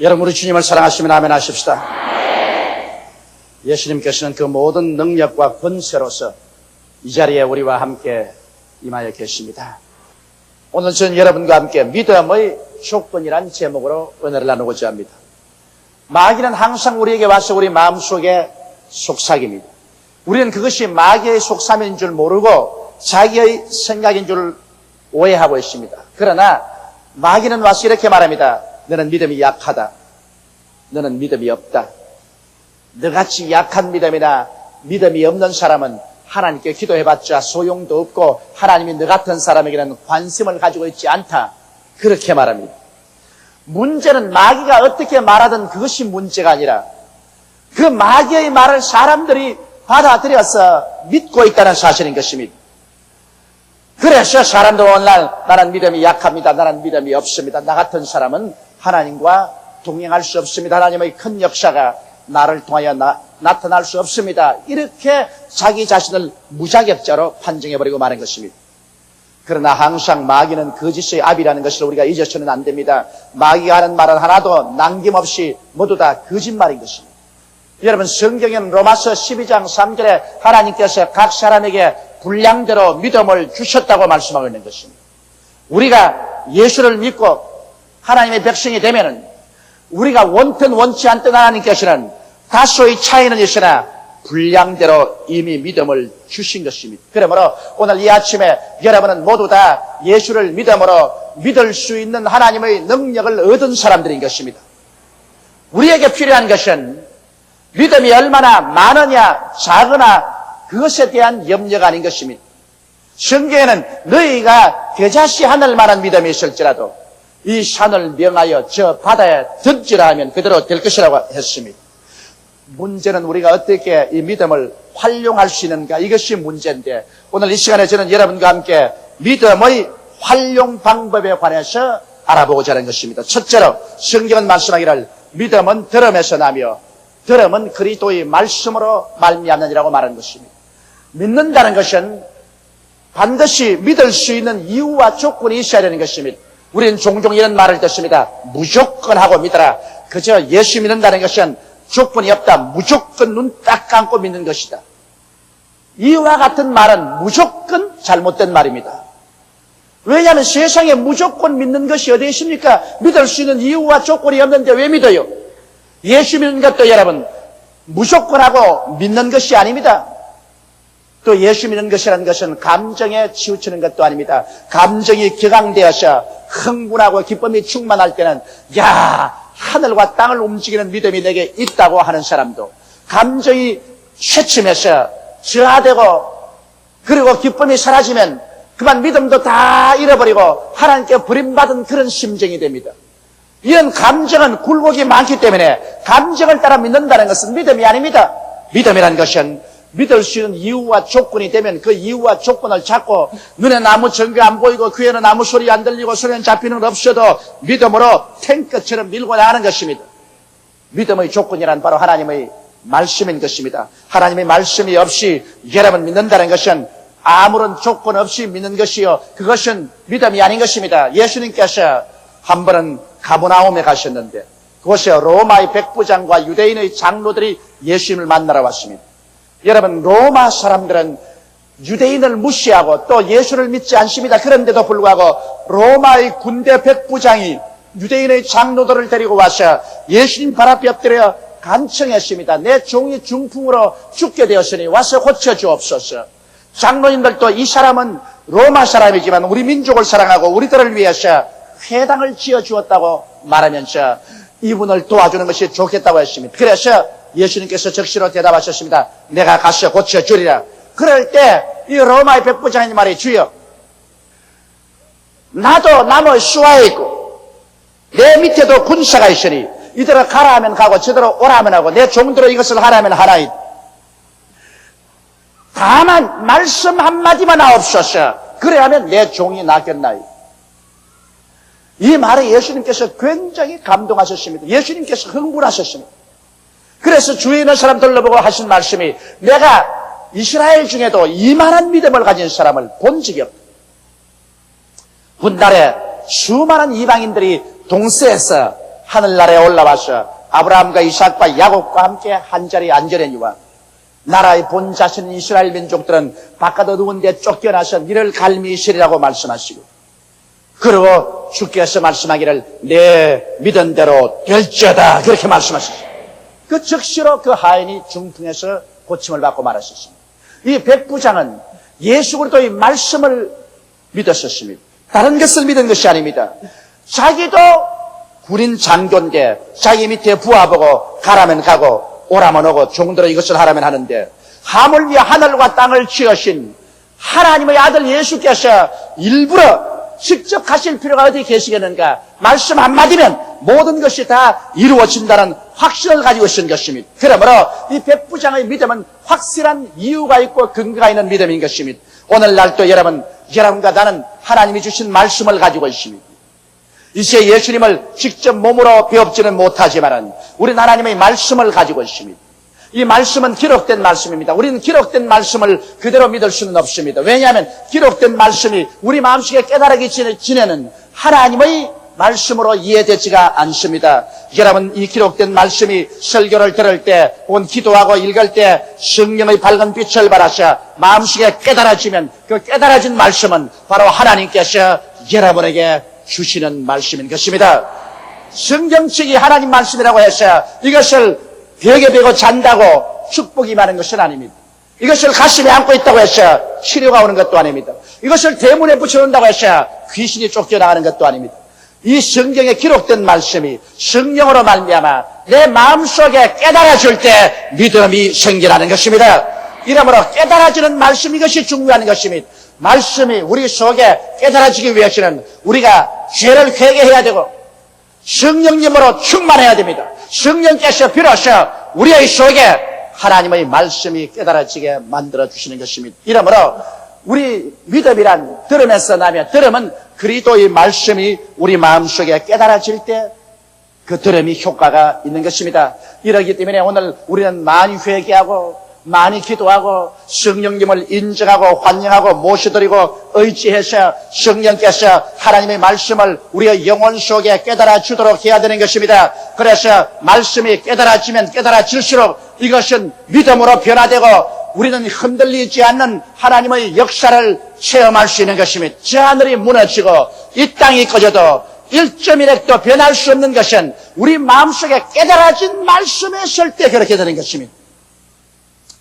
여러분, 우리 주님을 사랑하시면 아멘 하십시다. 예수님께서는 그 모든 능력과 권세로서 이 자리에 우리와 함께 임하여 계십니다. 오늘 저는 여러분과 함께 믿음의 조건이란 제목으로 은혜를 나누고자 합니다. 마귀는 항상 우리에게 와서 우리 마음속에 속삭입니다. 우리는 그것이 마귀의 속삭임인 줄 모르고 자기의 생각인 줄 오해하고 있습니다. 그러나 마귀는 와서 이렇게 말합니다. 너는 믿음이 약하다. 너는 믿음이 없다. 너같이 약한 믿음이나 믿음이 없는 사람은 하나님께 기도해봤자 소용도 없고 하나님이 너 같은 사람에게는 관심을 가지고 있지 않다. 그렇게 말합니다. 문제는 마귀가 어떻게 말하든 그것이 문제가 아니라 그 마귀의 말을 사람들이 받아들여서 믿고 있다는 사실인 것입니다. 그래서 사람들 오늘날 나는 믿음이 약합니다. 나는 믿음이 없습니다. 나 같은 사람은 하나님과 동행할 수 없습니다. 하나님의 큰 역사가 나를 통하여 나타날 수 없습니다. 이렇게 자기 자신을 무자격자로 판정해버리고 마는 것입니다. 그러나 항상 마귀는 거짓의 압이라는 것을 우리가 잊어서는 안 됩니다. 마귀가 하는 말은 하나도 남김없이 모두 다 거짓말인 것입니다. 여러분, 성경에는 로마서 12장 3절에 하나님께서 각 사람에게 분량대로 믿음을 주셨다고 말씀하고 있는 것입니다. 우리가 예수를 믿고 하나님의 백성이 되면은 우리가 원튼 원치 않던 하나님께서는 다소의 차이는 있으나 분량대로 이미 믿음을 주신 것입니다. 그러므로 오늘 이 아침에 여러분은 모두 다 예수를 믿음으로 믿을 수 있는 하나님의 능력을 얻은 사람들인 것입니다. 우리에게 필요한 것은 믿음이 얼마나 많으냐 작으나 그것에 대한 염려가 아닌 것입니다. 성경에는 너희가 겨자씨 하늘만한 믿음이 있을지라도 이 산을 명하여 저 바다에 던지라 하면 그대로 될 것이라고 했습니다. 문제는 우리가 어떻게 이 믿음을 활용할 수 있는가, 이것이 문제인데 오늘 이 시간에 저는 여러분과 함께 믿음의 활용 방법에 관해서 알아보고자 하는 것입니다. 첫째로 성경은 말씀하기를 믿음은 들음에서 나며 들음은 그리스도의 말씀으로 말미암느니라고 말하는 것입니다. 믿는다는 것은 반드시 믿을 수 있는 이유와 조건이 있어야 되는 것입니다. 우리는 종종 이런 말을 듣습니다. 무조건 하고 믿어라. 그저 예수 믿는다는 것은 조건이 없다. 무조건 눈 딱 감고 믿는 것이다. 이와 같은 말은 무조건 잘못된 말입니다. 왜냐하면 세상에 무조건 믿는 것이 어디 있습니까? 믿을 수 있는 이유와 조건이 없는데 왜 믿어요? 예수 믿는 것도 여러분 무조건 하고 믿는 것이 아닙니다. 또 예수 믿는 것이라는 것은 감정에 치우치는 것도 아닙니다. 감정이 격앙되어서 흥분하고 기쁨이 충만할 때는 하늘과 땅을 움직이는 믿음이 내게 있다고 하는 사람도, 감정이 쇠침해서 저하되고 그리고 기쁨이 사라지면 그만 믿음도 다 잃어버리고 하나님께 버림받은 그런 심정이 됩니다. 이런 감정은 굴곡이 많기 때문에 감정을 따라 믿는다는 것은 믿음이 아닙니다. 믿음이라는 것은 믿을 수 있는 이유와 조건이 되면 그 이유와 조건을 찾고 눈에는 아무 증거 안 보이고 귀에는 아무 소리 안 들리고 손에는 잡히는 건 없어도 믿음으로 탱크처럼 밀고 나가는 것입니다. 믿음의 조건이란 바로 하나님의 말씀인 것입니다. 하나님의 말씀이 없이 여러분 믿는다는 것은 아무런 조건 없이 믿는 것이요, 그것은 믿음이 아닌 것입니다. 예수님께서 한 번은 가버나움에 가셨는데 그곳에 로마의 백부장과 유대인의 장로들이 예수님을 만나러 왔습니다. 여러분, 로마 사람들은 유대인을 무시하고 또 예수를 믿지 않습니다. 그런데도 불구하고 로마의 군대 백부장이 유대인의 장로들을 데리고 와서 예수님 발 앞에 엎드려 간청했습니다. 내 종이 중풍으로 죽게 되었으니 와서 고쳐주옵소서. 장로님들도 이 사람은 로마 사람이지만 우리 민족을 사랑하고 우리들을 위해서 회당을 지어주었다고 말하면서 이분을 도와주는 것이 좋겠다고 했습니다. 그래서 예수님께서 적시로 대답하셨습니다. 내가 가서 고쳐주리라. 그럴 때 이 로마의 백부장이 말이, 주여, 나도 남의 수하에 있고 내 밑에도 군사가 있으니 이대로 가라 하면 가고 저대로 오라 하면 하고 내 종대로 이것을 하라 하면 하나이다. 다만 말씀 한마디만 하옵소서. 그래야 하면 내 종이 낫겠나이다. 이 말에 예수님께서 굉장히 감동하셨습니다. 예수님께서 흥분하셨습니다. 그래서 주위에 있는 사람들로 보고 하신 말씀이, 내가 이스라엘 중에도 이만한 믿음을 가진 사람을 본 적이 없다. 훗날에 수많은 이방인들이 동서에서 하늘나라에 올라와서 아브라함과 이삭과 야곱과 함께 한자리에 앉으려니와 나라의 본 자신인 이스라엘 민족들은 바깥 어두운 데 쫓겨나서 니를 갈미 있으리라고 말씀하시고, 그리고 주께서 말씀하기를 내 믿은 대로 될지어다 그렇게 말씀하셨어요. 그 즉시로 그 하인이 중풍에서 고침을 받고 말하셨습니다. 이 백부장은 예수 그리스도의 말씀을 믿었었습니다. 다른 것을 믿은 것이 아닙니다. 자기도 군인 장교인데 자기 밑에 부하보고 가라면 가고 오라면 오고 종들로 이것을 하라면 하는데, 하물며 하늘과 땅을 지으신 하나님의 아들 예수께서 일부러 직접 가실 필요가 어디 계시겠는가? 말씀 한마디면 모든 것이 다 이루어진다는 확신을 가지고 있는 것입니다. 그러므로 이 백부장의 믿음은 확실한 이유가 있고 근거가 있는 믿음인 것입니다. 오늘날 또 여러분과 나는 하나님이 주신 말씀을 가지고 있습니다. 이제 예수님을 직접 몸으로 배웁지는 못하지만 우리는 하나님의 말씀을 가지고 있습니다. 이 말씀은 기록된 말씀입니다. 우리는 기록된 말씀을 그대로 믿을 수는 없습니다. 왜냐하면 기록된 말씀이 우리 마음속에 깨달아기 전에는 하나님의 말씀으로 이해되지가 않습니다. 여러분, 이 기록된 말씀이 설교를 들을 때 혹은 기도하고 읽을 때 성령의 밝은 빛을 발하셔 마음속에 깨달아지면 그 깨달아진 말씀은 바로 하나님께서 여러분에게 주시는 말씀인 것입니다. 성경책이 하나님 말씀이라고 해서 이것을 벽에 베고 잔다고 축복이 많은 것은 아닙니다. 이것을 가슴에 안고 있다고 해서 치료가 오는 것도 아닙니다. 이것을 대문에 붙여놓는다고 해서 귀신이 쫓겨나가는 것도 아닙니다. 이 성경에 기록된 말씀이 성령으로 말미암아 내 마음속에 깨달아질 때 믿음이 생기라는 것입니다. 이러므로 깨달아지는 말씀, 이것이 중요한 것입니다. 말씀이 우리 속에 깨달아지기 위해서는 우리가 죄를 회개해야 되고 성령님으로 충만해야 됩니다. 성령께서 비로소 우리의 속에 하나님의 말씀이 깨달아지게 만들어주시는 것입니다. 이러므로 우리 믿음이란 들음에서 나며, 들음은 그리스도의 말씀이 우리 마음속에 깨달아질 때 그 들음이 효과가 있는 것입니다. 이러기 때문에 오늘 우리는 많이 회개하고 많이 기도하고 성령님을 인정하고 환영하고 모셔드리고 의지해서 성령께서 하나님의 말씀을 우리의 영혼 속에 깨달아 주도록 해야 되는 것입니다. 그래서 말씀이 깨달아지면 깨달아질수록 이것은 믿음으로 변화되고 우리는 흔들리지 않는 하나님의 역사를 체험할 수 있는 것입니다. 저 하늘이 무너지고 이 땅이 꺼져도 1.1핵도 변할 수 없는 것은 우리 마음속에 깨달아진 말씀에 있을 때 그렇게 되는 것입니다.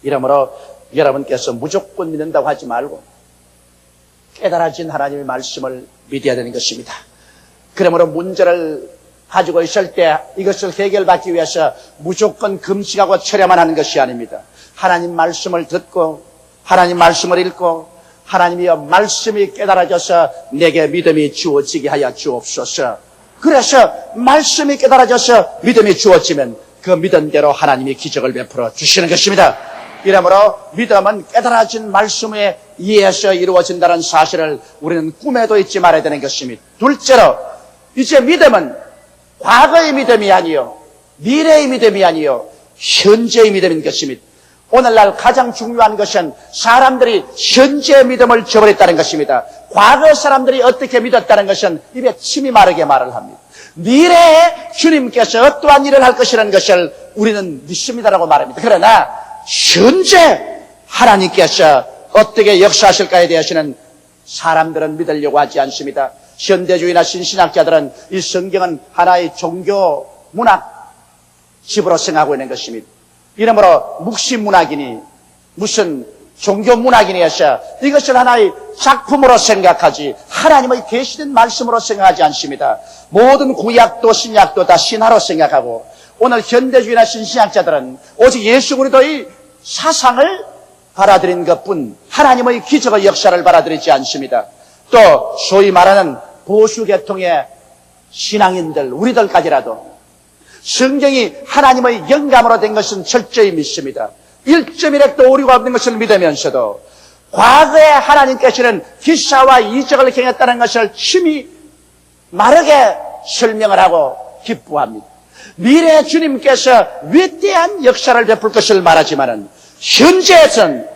이러므로 여러분께서 무조건 믿는다고 하지 말고 깨달아진 하나님의 말씀을 믿어야 되는 것입니다. 그러므로 문제를 가지고 있을 때 이것을 해결받기 위해서 무조건 금식하고 철야만 하는 것이 아닙니다. 하나님 말씀을 듣고 하나님 말씀을 읽고 하나님의 말씀이 깨달아져서 내게 믿음이 주어지게 하여 주옵소서. 그래서 말씀이 깨달아져서 믿음이 주어지면 그 믿음대로 하나님이 기적을 베풀어 주시는 것입니다. 이러므로 믿음은 깨달아진 말씀에 의해서 이루어진다는 사실을 우리는 꿈에도 잊지 말아야 되는 것입니다. 둘째로, 이제 믿음은 과거의 믿음이 아니요 미래의 믿음이 아니요 현재의 믿음인 것입니다. 오늘날 가장 중요한 것은 사람들이 현재의 믿음을 저버렸다는 것입니다. 과거 사람들이 어떻게 믿었다는 것은 입에 침이 마르게 말을 합니다. 미래에 주님께서 어떠한 일을 할 것이라는 것을 우리는 믿습니다라고 말합니다. 그러나 현재 하나님께서 어떻게 역사하실까에 대해서는 사람들은 믿으려고 하지 않습니다. 현대주의나 신신학자들은 이 성경은 하나의 종교 문학 집으로 생각하고 있는 것입니다. 이러므로 묵시문학이니 무슨 종교문학이니 해서 이것을 하나의 작품으로 생각하지 하나님의 계시된 말씀으로 생각하지 않습니다. 모든 구약도 신약도 다 신화로 생각하고 오늘 현대주의나 신신학자들은 오직 예수 그리스도의 사상을 받아들인 것뿐 하나님의 기적의 역사를 받아들이지 않습니다. 또 소위 말하는 보수계통의 신앙인들, 우리들까지라도 성경이 하나님의 영감으로 된 것은 철저히 믿습니다. 1.1핵도 오류가 없는 것을 믿으면서도 과거에 하나님께서는 기사와 이적을 행했다는 것을 침이 마르게 설명을 하고 기뻐합니다. 미래에 주님께서 위대한 역사를 베풀 것을 말하지만은 현재에선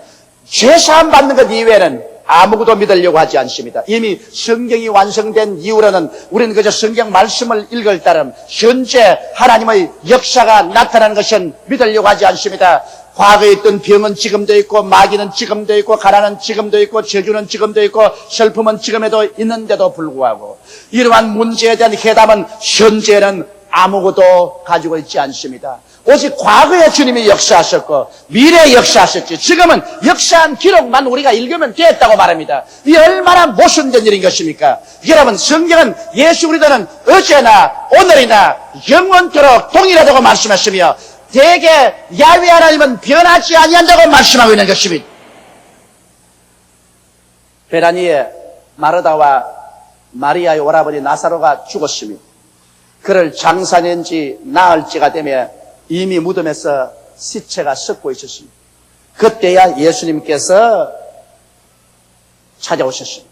죄사함 받는 것 이외에는 아무것도 믿으려고 하지 않습니다. 이미 성경이 완성된 이후로는 우리는 그저 성경 말씀을 읽을 따름 현재 하나님의 역사가 나타나는 것은 믿으려고 하지 않습니다. 과거에 있던 병은 지금도 있고, 마귀는 지금도 있고, 가난은 지금도 있고, 저주는 지금도 있고, 슬픔은 지금에도 있는데도 불구하고 이러한 문제에 대한 해답은 현재는 아무것도 가지고 있지 않습니다. 오직 과거에 주님이 역사하셨고 미래에 역사하셨지, 지금은 역사한 기록만 우리가 읽으면 됐다고 말합니다. 이 얼마나 모순된 일인 것입니까? 여러분, 성경은 예수 그리스도는 어제나 오늘이나 영원토록 동일하다고 말씀하시며 대개 야훼 하나님은 변하지 아니한다고 말씀하고 있는 것입니다. 베라니에 마르다와 마리아의 오라버니 나사로가 죽었습니다. 그를 장사낸지 나흘째가 되며 이미 무덤에서 시체가 썩고 있었습니다. 그때야 예수님께서 찾아오셨습니다.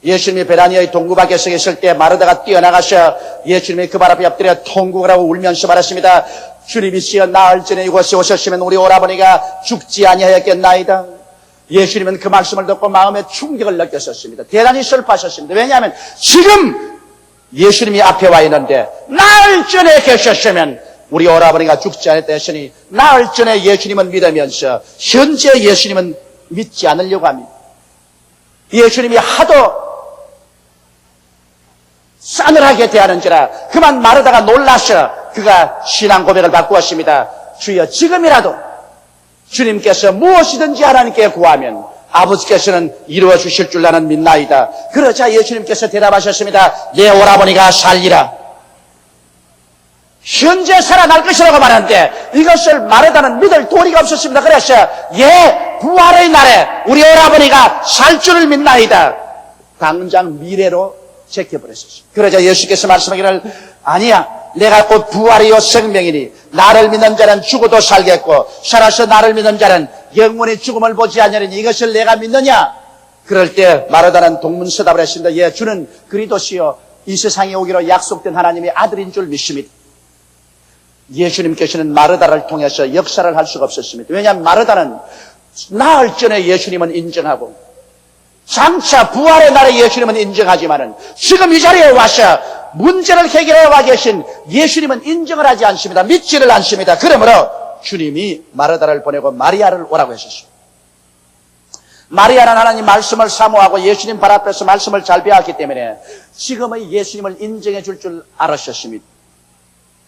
예수님이 베라니아의 동굴 밖에서 계실 때 마르다가 뛰어나가셔 예수님이 그 발 앞에 엎드려 통곡을 하고 울면서 말했습니다. 주님이시여, 나흘 전에 이곳에 오셨으면 우리 오라버니가 죽지 아니하였겠나이다. 예수님은 그 말씀을 듣고 마음에 충격을 느꼈었습니다. 대단히 슬퍼하셨습니다. 왜냐하면 지금 예수님이 앞에 와 있는데 나흘 전에 계셨으면 우리 오라버니가 죽지 않았다 했으니 나흘 전에 예수님은 믿으면서 현재 예수님은 믿지 않으려고 합니다. 예수님이 하도 싸늘하게 대하는지라 그만 마르다가 놀라서 그가 신앙 고백을 바꾸었습니다. 주여, 지금이라도 주님께서 무엇이든지 하나님께 구하면 아버지께서는 이루어 주실 줄 나는 믿나이다. 그러자 예수님께서 대답하셨습니다. 내 오라버니가 살리라. 현재 살아날 것이라고 말하는데 이것을 마르다는 믿을 도리가 없었습니다. 그래서 부활의 날에 우리 오라버니가 살 줄을 믿나이다. 당장 미래로 제껴버렸었습니다. 그러자 예수께서 말씀하기를, 아니야, 내가 곧 부활이요 생명이니 나를 믿는 자는 죽어도 살겠고 살아서 나를 믿는 자는 영원히 죽음을 보지 않으리니 이것을 내가 믿느냐? 그럴 때 마르다는 동문서답을 했습니다. 주는 그리스도시요 이 세상에 오기로 약속된 하나님의 아들인 줄 믿습니다. 예수님께서는 마르다를 통해서 역사를 할 수가 없었습니다. 왜냐하면 마르다는 나흘 전에 예수님은 인정하고 장차 부활의 날에 예수님은 인정하지만은 지금 이 자리에 와서 문제를 해결해 와 계신 예수님은 인정을 하지 않습니다. 믿지를 않습니다. 그러므로 주님이 마르다를 보내고 마리아를 오라고 하셨습니다. 마리아는 하나님 말씀을 사모하고 예수님 발 앞에서 말씀을 잘 배웠기 때문에 지금의 예수님을 인정해 줄 알았었습니다.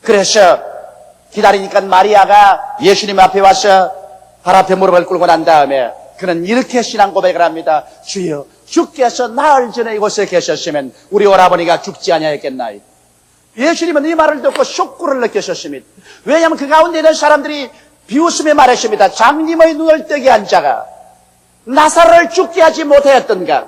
그래서 기다리니까 마리아가 예수님 앞에 와서 발 앞에 무릎을 꿇고 난 다음에 그는 이렇게 신앙 고백을 합니다. 주여, 주께서 나흘 전에 이곳에 계셨으면 우리 오라버니가 죽지 아니하였겠나이다. 예수님은 이 말을 듣고 쇼크를 느끼셨습니다. 왜냐하면 그 가운데 있는 사람들이 비웃으며 말했습니다. 장님의 눈을 뜨게 한 자가 나사로를 죽게 하지 못하였던가.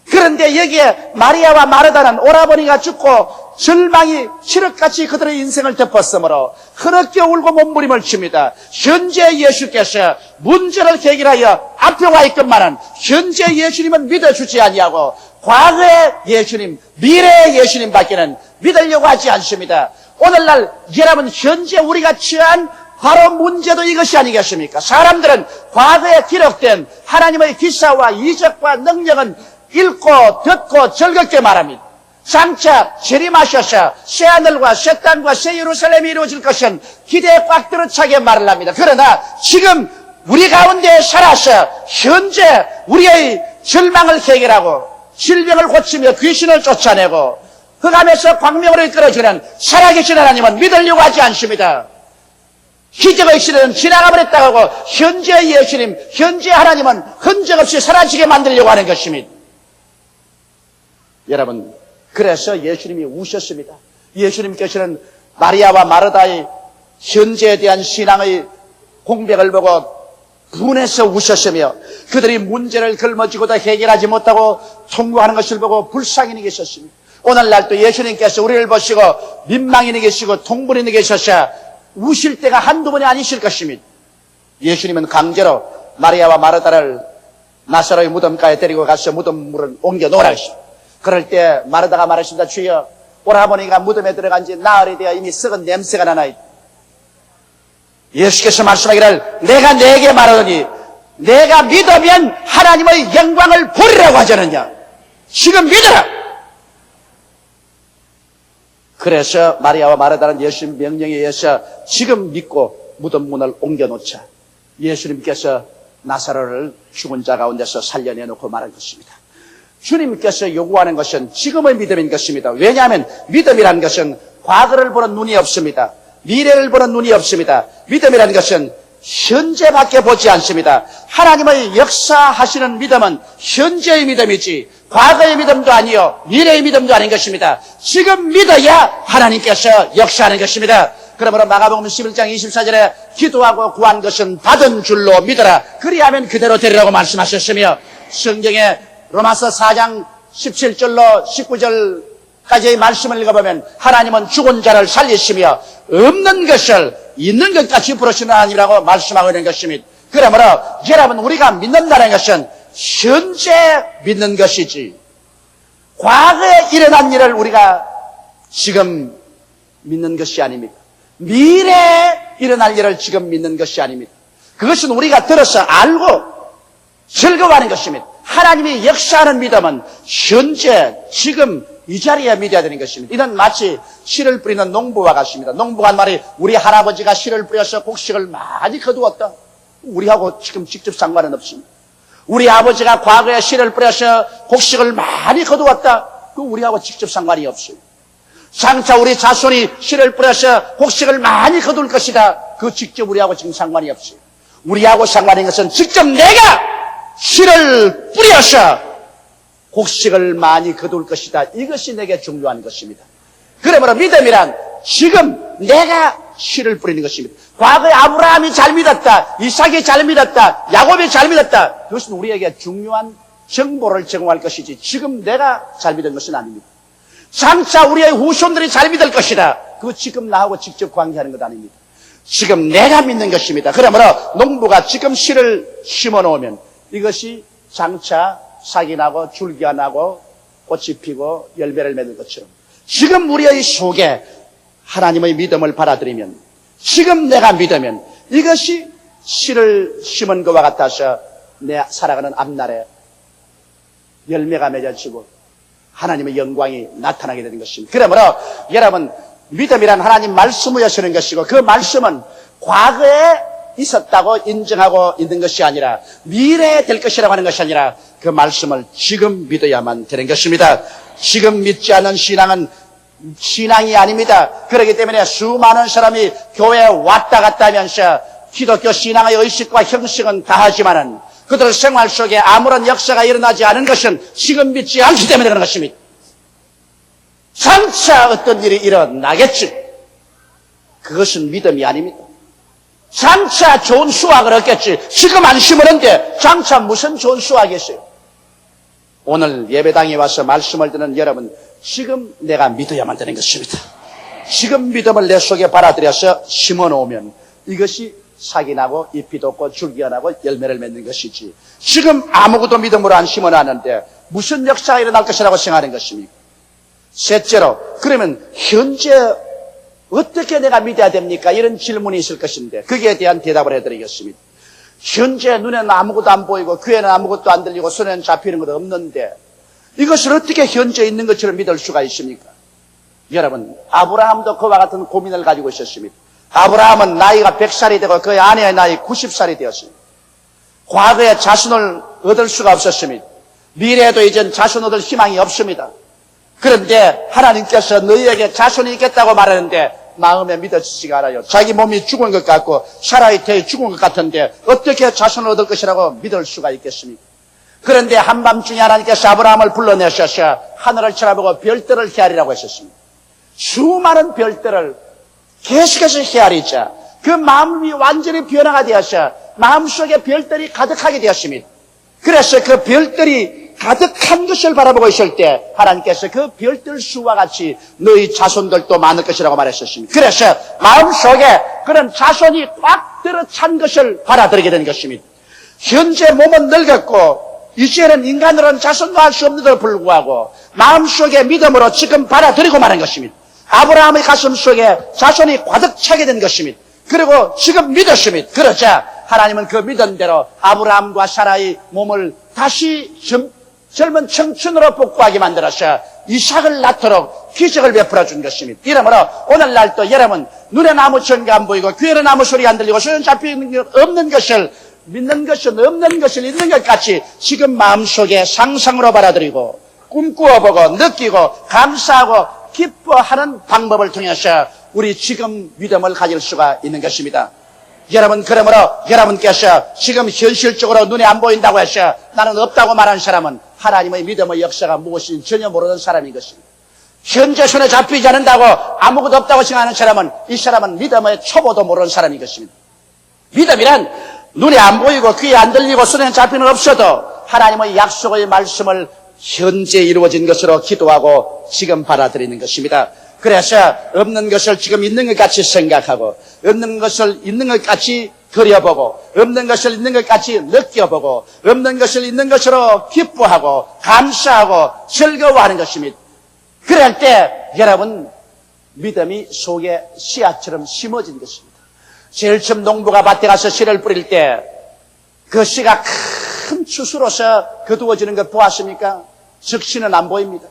그런데 여기에 마리아와 마르다는 오라버니가 죽고 절망이 칠흑같이 그들의 인생을 덮었으므로 그렇게 울고 몸부림을 칩니다. 현재 예수께서 문제를 해결하여 앞에 와 있건만은 현재 예수님은 믿어주지 아니하고 과거의 예수님, 미래의 예수님밖에는 믿으려고 하지 않습니다. 오늘날 여러분, 현재 우리가 처한 바로 문제도 이것이 아니겠습니까? 사람들은 과거에 기록된 하나님의 기사와 이적과 능력은 읽고 듣고 즐겁게 말합니다. 장차 재림하셔서 새하늘과 새 땅과 새 예루살렘이 이루어질 것은 기대에 꽉 들어차게 말을 합니다. 그러나 지금 우리 가운데 살아서 현재 우리의 절망을 해결하고 질병을 고치며 귀신을 쫓아내고 흑암에서 광명으로 이끌어주는 살아계신 하나님은 믿으려고 하지 않습니다. 기적의 시대는 지나가 버렸다고 하고 현재 예수님, 현재 하나님은 흔적 없이 사라지게 만들려고 하는 것입니다. 여러분, 그래서 예수님이 우셨습니다. 예수님께서는 마리아와 마르다의 현재에 대한 신앙의 공백을 보고 분해서 우셨으며 그들이 문제를 걸머쥐고도 해결하지 못하고 통과하는 것을 보고 불쌍히 계셨습니다. 오늘날도 예수님께서 우리를 보시고 민망히 계시고 통분히 계셔서 우실 때가 한두 번이 아니실 것입니다. 예수님은 강제로 마리아와 마르다를 나사로의 무덤가에 데리고 가서 무덤물을 옮겨 놓으라 하십니다. 그럴 때 마르다가 말했습니다. 주여, 오라버니가 무덤에 들어간 지 나흘이 되어 이미 썩은 냄새가 나나이다. 예수께서 말씀하기를 내가 네게 말하더니 내가 믿으면 하나님의 영광을 보리라고 하잖느냐. 지금 믿어라. 그래서 마리아와 마르다는 예수님 명령에 의해서 지금 믿고 무덤 문을 옮겨놓자 예수님께서 나사로를 죽은 자 가운데서 살려내놓고 말한 것입니다. 주님께서 요구하는 것은 지금의 믿음인 것입니다. 왜냐하면 믿음이라는 것은 과거를 보는 눈이 없습니다. 미래를 보는 눈이 없습니다. 믿음이라는 것은 현재밖에 보지 않습니다. 하나님의 역사하시는 믿음은 현재의 믿음이지 과거의 믿음도 아니요 미래의 믿음도 아닌 것입니다. 지금 믿어야 하나님께서 역사하는 것입니다. 그러므로 마가복음 11장 24절에 기도하고 구한 것은 받은 줄로 믿어라. 그리하면 그대로 되리라고 말씀하셨으며 성경에 로마서 4장 17절로 19절까지의 말씀을 읽어보면 하나님은 죽은 자를 살리시며 없는 것을 있는 것까지 부르시는 하나님이라고 말씀하고 있는 것입니다. 그러므로 여러분 우리가 믿는다는 것은 현재 믿는 것이지 과거에 일어난 일을 우리가 지금 믿는 것이 아닙니다. 미래에 일어날 일을 지금 믿는 것이 아닙니다. 그것은 우리가 들어서 알고 즐거워하는 것입니다. 하나님이 역사하는 믿음은 현재 지금 이 자리에 믿어야 되는 것입니다. 이는 마치 씨를 뿌리는 농부와 같습니다. 농부가 한 말이 우리 할아버지가 씨를 뿌려서 곡식을 많이 거두었다. 우리하고 지금 직접 상관은 없습니다. 우리 아버지가 과거에 씨를 뿌려서 곡식을 많이 거두었다. 그 우리하고 직접 상관이 없어요. 장차 우리 자손이 씨를 뿌려서 곡식을 많이 거둘 것이다. 그 직접 우리하고 지금 상관이 없어요. 우리하고 상관인 것은 직접 내가 씨를 뿌려서 곡식을 많이 거둘 것이다. 이것이 내게 중요한 것입니다. 그러므로 믿음이란 지금 내가 씨를 뿌리는 것입니다. 과거에 아브라함이 잘 믿었다, 이삭이 잘 믿었다, 야곱이 잘 믿었다. 그것은 우리에게 중요한 정보를 제공할 것이지 지금 내가 잘 믿은 것은 아닙니다. 장차 우리의 후손들이 잘 믿을 것이다. 그거 지금 나하고 직접 관계하는 것 아닙니다. 지금 내가 믿는 것입니다. 그러므로 농부가 지금 씨를 심어놓으면 이것이 장차 싹이 나고 줄기가 나고 꽃이 피고 열매를 맺는 것처럼 지금 우리의 속에 하나님의 믿음을 받아들이면 지금 내가 믿으면 이것이 씨를 심은 것과 같아서 내 살아가는 앞날에 열매가 맺어지고 하나님의 영광이 나타나게 되는 것입니다. 그러므로 여러분 믿음이란 하나님 말씀을 여시는 것이고 그 말씀은 과거에 있었다고 인정하고 있는 것이 아니라 미래에 될 것이라고 하는 것이 아니라 그 말씀을 지금 믿어야만 되는 것입니다. 지금 믿지 않는 신앙은 신앙이 아닙니다. 그렇기 때문에 수많은 사람이 교회에 왔다 갔다 하면서 기독교 신앙의 의식과 형식은 다 하지만은 그들 생활 속에 아무런 역사가 일어나지 않은 것은 지금 믿지 않기 때문에 그런 것입니다. 장차 어떤 일이 일어나겠지. 그것은 믿음이 아닙니다. 장차 좋은 수확을 얻겠지. 지금 안 심었는데 장차 무슨 좋은 수확이 있어요. 오늘 예배당에 와서 말씀을 듣는 여러분, 지금 내가 믿어야만 되는 것입니다. 지금 믿음을 내 속에 받아들여서 심어놓으면 이것이 싹이 나고 잎이 돋고 줄기가 나고 열매를 맺는 것이지 지금 아무것도 믿음으로 안 심어놨는데 무슨 역사가 일어날 것이라고 생각하는 것입니까? 셋째로, 그러면 현재 어떻게 내가 믿어야 됩니까? 이런 질문이 있을 것인데 거기에 대한 대답을 해드리겠습니다. 현재 눈에는 아무것도 안 보이고 귀에는 아무것도 안 들리고 손에는 잡히는 것도 없는데 이것을 어떻게 현재 있는 것처럼 믿을 수가 있습니까? 여러분, 아브라함도 그와 같은 고민을 가지고 있었습니다. 아브라함은 나이가 100살이 되고 그의 아내의 나이 90살이 되었습니다. 과거에 자손을 얻을 수가 없었습니다. 미래에도 이젠 자손 얻을 희망이 없습니다. 그런데 하나님께서 너희에게 자손이 있겠다고 말하는데 마음에 믿어지지가 않아요. 자기 몸이 죽은 것 같고 사라의 죽은 것 같은데 어떻게 자손을 얻을 것이라고 믿을 수가 있겠습니까? 그런데 한밤중에 하나님께서 아브라함을 불러내셔서 하늘을 쳐다보고 별들을 헤아리라고 하셨습니다. 수많은 별들을 계속해서 헤아리자 그 마음이 완전히 변화가 되어서 마음속에 별들이 가득하게 되었습니다. 그래서 그 별들이 가득한 것을 바라보고 있을 때 하나님께서 그 별들 수와 같이 너희 자손들도 많을 것이라고 말했었습니다. 그래서 마음속에 그런 자손이 꽉 들어찬 것을 받아들이게 된 것입니다. 현재 몸은 늙었고 이제는 인간으로는 자손도 할 수 없는데도 불구하고 마음속에 믿음으로 지금 받아들이고 마는 것입니다. 아브라함의 가슴 속에 자손이 가득 차게 된 것입니다. 그리고 지금 믿었습니다. 그러자 하나님은 그 믿음대로 아브라함과 사라의 몸을 다시 젊은 청춘으로 복구하게 만들어서 이삭을 낳도록 기적을 베풀어 준 것입니다. 이러므로 오늘날 또 여러분 눈에 아무 증거 안 보이고 귀에는 아무 소리 안 들리고 손에 잡히는 게 없는 것을 믿는 것은 없는 것을 있는 것 같이 지금 마음속에 상상으로 받아들이고 꿈꾸어보고 느끼고 감사하고 기뻐하는 방법을 통해서 우리 지금 믿음을 가질 수가 있는 것입니다. 여러분, 그러므로 여러분께서 지금 현실적으로 눈에 안 보인다고 해서 나는 없다고 말하는 사람은 하나님의 믿음의 역사가 무엇인지 전혀 모르는 사람인 것입니다. 현재 손에 잡히지 않는다고 아무것도 없다고 생각하는 사람은 이 사람은 믿음의 초보도 모르는 사람인 것입니다. 믿음이란 눈에 안 보이고 귀에 안 들리고 손에 잡히는 없어도 하나님의 약속의 말씀을 현재 이루어진 것으로 기도하고 지금 받아들이는 것입니다. 그래서 없는 것을 지금 있는 것 같이 생각하고 없는 것을 있는 것 같이 그려보고 없는 것을 있는 것 같이 느껴보고 없는 것을 있는 것으로 기뻐하고 감사하고 즐거워하는 것입니다. 그럴 때 여러분 믿음이 속에 씨앗처럼 심어진 것입니다. 제일 처음 농부가 밭에 가서 씨를 뿌릴 때 그 씨가 큰 추수로서 거두어지는 걸 보았습니까? 즉시는 안 보입니다.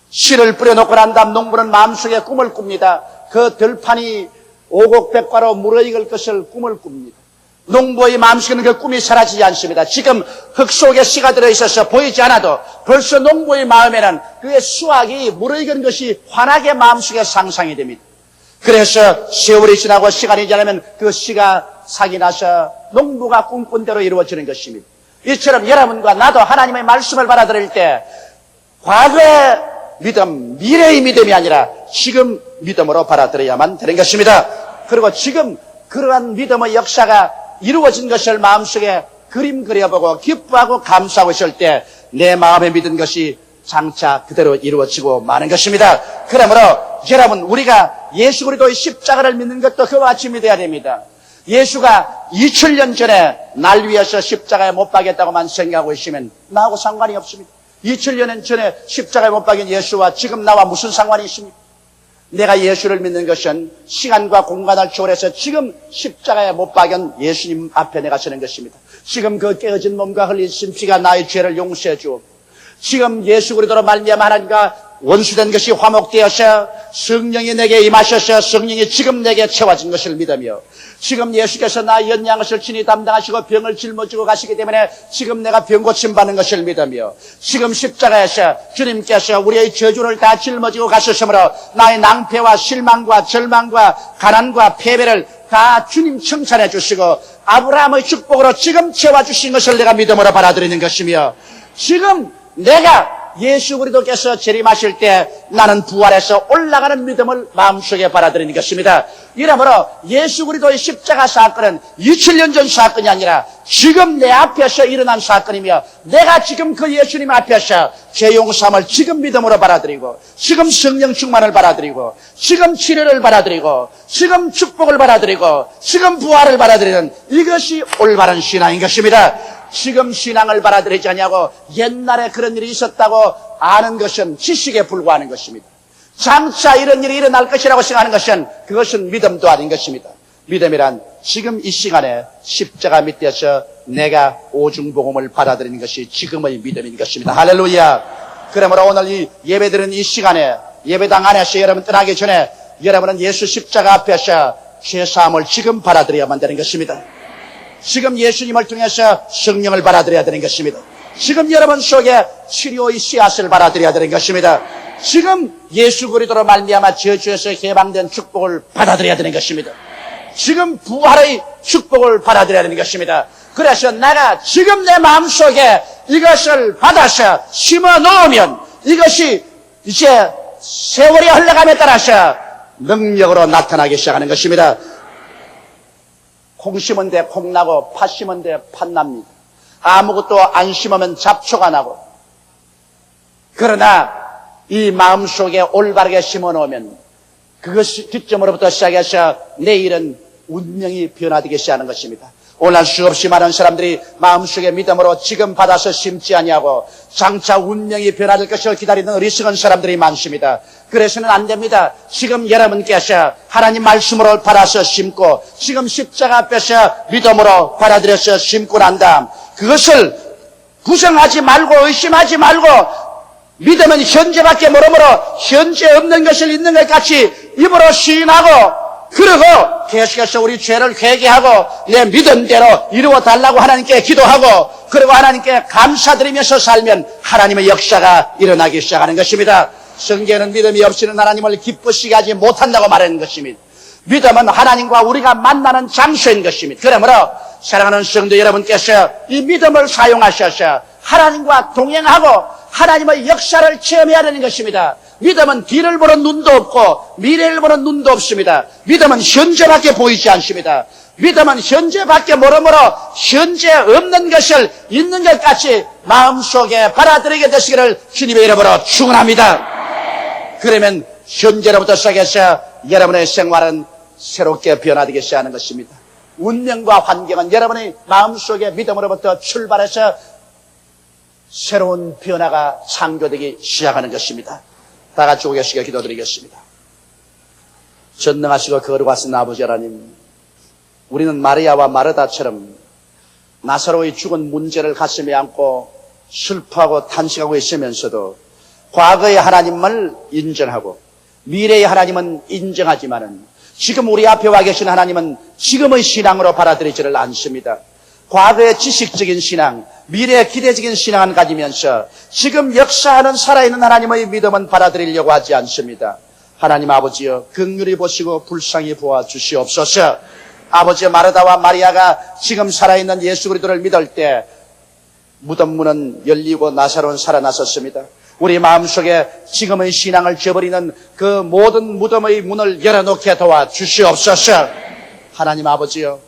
씨를 뿌려놓고 난 다음 농부는 마음속에 꿈을 꿉니다. 그 들판이 오곡백과로 무르익을 것을 꿈을 꿉니다. 농부의 마음속에는 그 꿈이 사라지지 않습니다. 지금 흙 속에 씨가 들어있어서 보이지 않아도 벌써 농부의 마음에는 그의 수확이 무르익은 것이 환하게 마음속에 상상이 됩니다. 그래서 세월이 지나고 시간이 지나면 그 씨가 삭이 나서 농부가 꿈꾼 대로 이루어지는 것입니다. 이처럼 여러분과 나도 하나님의 말씀을 받아들일 때 과거의 믿음, 미래의 믿음이 아니라 지금 믿음으로 받아들여야만 되는 것입니다. 그리고 지금 그러한 믿음의 역사가 이루어진 것을 마음속에 그림 그려보고 기뻐하고 감사하고 있을 때 내 마음에 믿은 것이 장차 그대로 이루어지고 마는 것입니다. 그러므로 여러분 우리가 예수 그리스도의 십자가를 믿는 것도 그와 같이 믿어야 됩니다. 예수가 2000년 전에 날 위해서 십자가에 못 박였다고만 생각하고 있으면 나하고 상관이 없습니다. 2000년 전에 십자가에 못 박인 예수와 지금 나와 무슨 상관이 있습니까? 내가 예수를 믿는 것은 시간과 공간을 초월해서 지금 십자가에 못 박인 예수님 앞에 내가 서는 것입니다. 지금 그 깨어진 몸과 흘리신 피가 나의 죄를 용서해 주옵. 지금 예수 그리스도로 말미암아 하나님과 원수된 것이 화목되어서 성령이 내게 임하셔서 성령이 지금 내게 채워진 것을 믿으며 지금 예수께서 나의 연약한 것을 친히 담당하시고 병을 짊어지고 가시기 때문에 지금 내가 병 고침 받는 것을 믿으며 지금 십자가에서 주님께서 우리의 저주를 다 짊어지고 가셨으므로 나의 낭패와 실망과 절망과 가난과 패배를 다 주님 칭찬해 주시고 아브라함의 축복으로 지금 채워주신 것을 내가 믿음으로 받아들이는 것이며 지금 내가 예수 그리스도께서 재림하실 때 나는 부활해서 올라가는 믿음을 마음속에 받아들이는 것입니다. 이러므로 예수 그리스도의 십자가 사건은 2000년 전 사건이 아니라 지금 내 앞에서 일어난 사건이며 내가 지금 그 예수님 앞에서 죄 용서함을 지금 믿음으로 받아들이고 지금 성령 충만을 받아들이고 지금 치료를 받아들이고 지금 축복을 받아들이고 지금 부활을 받아들이는 이것이 올바른 신앙인 것입니다. 지금 신앙을 받아들이지 않냐고 옛날에 그런 일이 있었다고 아는 것은 지식에 불과하는 것입니다. 장차 이런 일이 일어날 것이라고 생각하는 것은 그것은 믿음도 아닌 것입니다. 믿음이란 지금 이 시간에 십자가 밑에서 내가 오중복음을 받아들이는 것이 지금의 믿음인 것입니다. 할렐루야. 그러므로 오늘 이 예배드리는 이 시간에 예배당 안에서 여러분 떠나기 전에 여러분은 예수 십자가 앞에서 죄사함을 지금 받아들여야만 되는 것입니다. 지금 예수님을 통해서 성령을 받아들여야 되는 것입니다. 지금 여러분 속에 치료의 씨앗을 받아들여야 되는 것입니다. 지금 예수 그리스도로 말미암아 저주에서 해방된 축복을 받아들여야 되는 것입니다. 지금 부활의 축복을 받아들여야 되는 것입니다. 그래서 내가 지금 내 마음속에 이것을 받아서 심어 놓으면 이것이 이제 세월이 흘러감에 따라서 능력으로 나타나기 시작하는 것입니다. 콩 심은 데 콩 나고 팥 심은 데 팥 납니다. 아무것도 안 심으면 잡초가 나고 그러나 이 마음속에 올바르게 심어 놓으면 그것이 뒷점으로부터 시작해서 내일은 운명이 변화되기 시작하는 것입니다. 오늘 수없이 많은 사람들이 마음속에 믿음으로 지금 받아서 심지 아니하고 장차 운명이 변화될 것을 기다리는 어리석은 사람들이 많습니다. 그래서는 안 됩니다. 지금 여러분께서 하나님 말씀으로 받아서 심고 지금 십자가 앞에서 믿음으로 받아들여서 심고 난 다음 그것을 구성하지 말고 의심하지 말고 믿음은 현재밖에 모르므로 현재 없는 것을 있는 것 같이 입으로 시인하고 그러고 계속해서 우리 죄를 회개하고 내 믿음대로 이루어 달라고 하나님께 기도하고 그리고 하나님께 감사드리면서 살면 하나님의 역사가 일어나기 시작하는 것입니다. 성경에는 믿음이 없이는 하나님을 기쁘시게 하지 못한다고 말하는 것입니다. 믿음은 하나님과 우리가 만나는 장소인 것입니다. 그러므로 사랑하는 성도 여러분께서 이 믿음을 사용하셔서 하나님과 동행하고 하나님의 역사를 체험해야 되는 것입니다. 믿음은 뒤를 보는 눈도 없고 미래를 보는 눈도 없습니다. 믿음은 현재밖에 보이지 않습니다. 믿음은 현재밖에 모르므로 현재 없는 것을 있는 것 같이 마음속에 받아들이게 되시기를 주님의 이름으로 축원합니다. 그러면 현재로부터 시작해서 여러분의 생활은 새롭게 변화되기 시작하는 것입니다. 운명과 환경은 여러분의 마음속에 믿음으로부터 출발해서 새로운 변화가 창조되기 시작하는 것입니다. 다 같이 오계시게 기도드리겠습니다. 전능하시고 거룩하신 아버지 하나님, 우리는 마리아와 마르다처럼 나사로의 죽은 문제를 가슴에 안고 슬퍼하고 탄식하고 있으면서도 과거의 하나님을 인정하고 미래의 하나님은 인정하지만은 지금 우리 앞에 와 계신 하나님은 지금의 신앙으로 받아들이지를 않습니다. 과거의 지식적인 신앙, 미래의 기대적인 신앙을 가지면서 지금 역사하는 살아있는 하나님의 믿음은 받아들이려고 하지 않습니다. 하나님 아버지여, 긍휼히 보시고 불쌍히 보아 주시옵소서. 아버지 마르다와 마리아가 지금 살아있는 예수 그리스도를 믿을 때 무덤 문은 열리고 나사로는 살아났었습니다. 우리 마음속에 지금의 신앙을 저버리는 그 모든 무덤의 문을 열어놓게 도와 주시옵소서. 하나님 아버지여,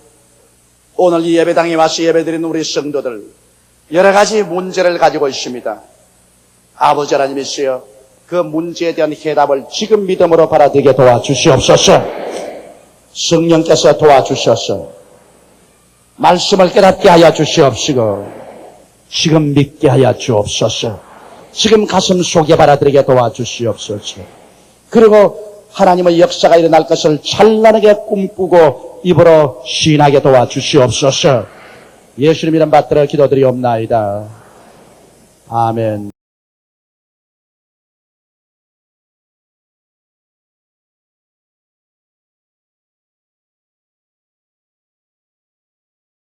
오늘 이 예배당에 와서 예배드리는 우리 성도들 여러 가지 문제를 가지고 있습니다. 아버지 하나님이시여, 그 문제에 대한 해답을 지금 믿음으로 받아들이게 도와주시옵소서. 성령께서 도와주셔서 말씀을 깨닫게 하여 주시옵시고 지금 믿게 하여 주옵소서. 지금 가슴 속에 받아들이게 도와주시옵소서. 그리고 하나님의 역사가 일어날 것을 찬란하게 꿈꾸고 입으로 시인하게 도와주시옵소서. 예수님 이름 받들어 기도드리옵나이다. 아멘.